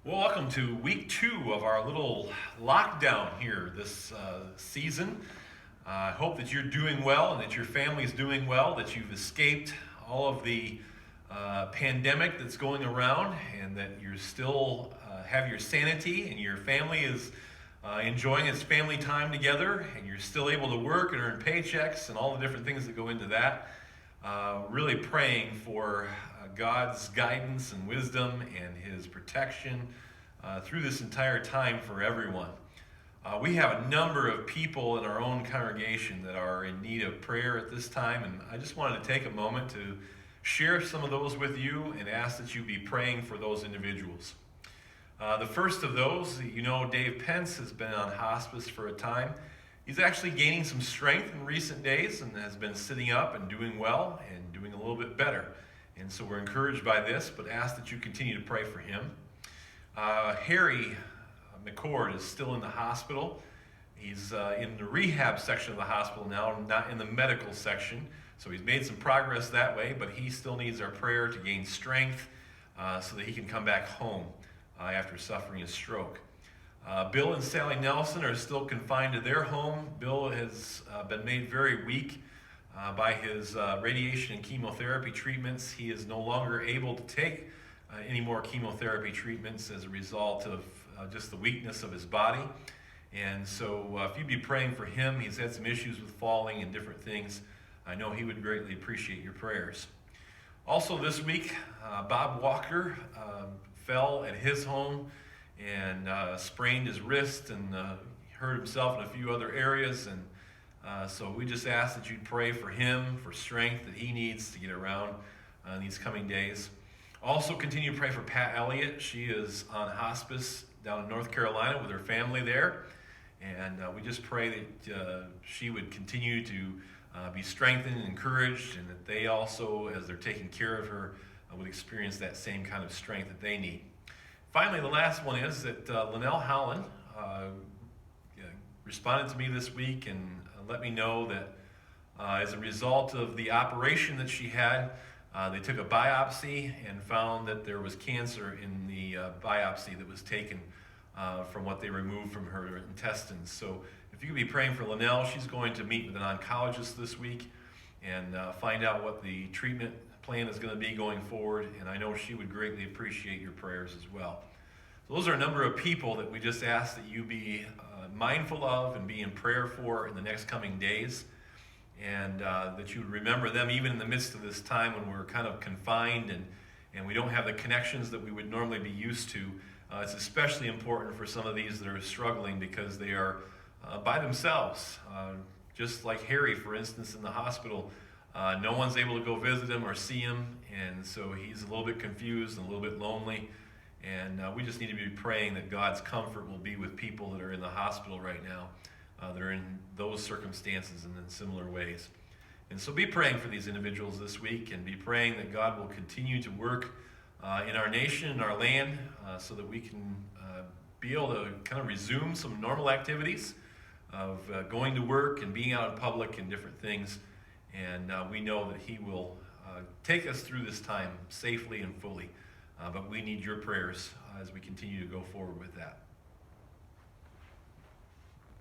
Well, welcome to week 2 of our little lockdown here this season. I hope that you're doing well and that your family is doing well, that you've escaped all of the pandemic that's going around, and that you're still have your sanity and your family is enjoying its family time together, and you're still able to work and earn paychecks and all the different things that go into that. Really praying for God's guidance and wisdom and His protection through this entire time for everyone. We have a number of people in our own congregation that are in need of prayer at this time, and I just wanted to take a moment to share some of those with you and ask that you be praying for those individuals. The first of those, Dave Pence has been on hospice for a time. He's actually gaining some strength in recent days and has been sitting up and doing well and doing a little bit better. And so we're encouraged by this, but ask that you continue to pray for him. Harry McCord is still in the hospital. He's in the rehab section of the hospital now, not in the medical section. So he's made some progress that way, but he still needs our prayer to gain strength so that he can come back home after suffering a stroke. Bill and Sally Nelson are still confined to their home. Bill has been made very weak by his radiation and chemotherapy treatments. He is no longer able to take any more chemotherapy treatments as a result of just the weakness of his body. And so if you'd be praying for him, he's had some issues with falling and different things. I know he would greatly appreciate your prayers. Also this week, Bob Walker fell at his home and sprained his wrist and hurt himself in a few other areas. And so we just ask that you'd pray for him, for strength that he needs to get around in these coming days. Also continue to pray for Pat Elliott. She is on hospice down in North Carolina with her family there. And we just pray that she would continue to be strengthened and encouraged, and that they also, as they're taking care of her, would experience that same kind of strength that they need. Finally, the last one is that Linnell Howland responded to me this week and let me know that as a result of the operation that she had, they took a biopsy and found that there was cancer in the biopsy that was taken from what they removed from her intestines. So if you could be praying for Linnell, she's going to meet with an oncologist this week and find out what the treatment plan is going to be going forward, and I know she would greatly appreciate your prayers as well. So those are a number of people that we just ask that you be mindful of and be in prayer for in the next coming days, and that you would remember them even in the midst of this time when we're kind of confined and we don't have the connections that we would normally be used to. It's especially important for some of these that are struggling because they are by themselves. Just like Harry, for instance, in the hospital, no one's able to go visit him or see him, and so he's a little bit confused and a little bit lonely. And we just need to be praying that God's comfort will be with people that are in the hospital right now, that are in those circumstances and in similar ways. And so be praying for these individuals this week, and be praying that God will continue to work in our nation and our land so that we can be able to kind of resume some normal activities of going to work and being out in public and different things. And we know that He will take us through this time safely and fully. But we need your prayers as we continue to go forward with that.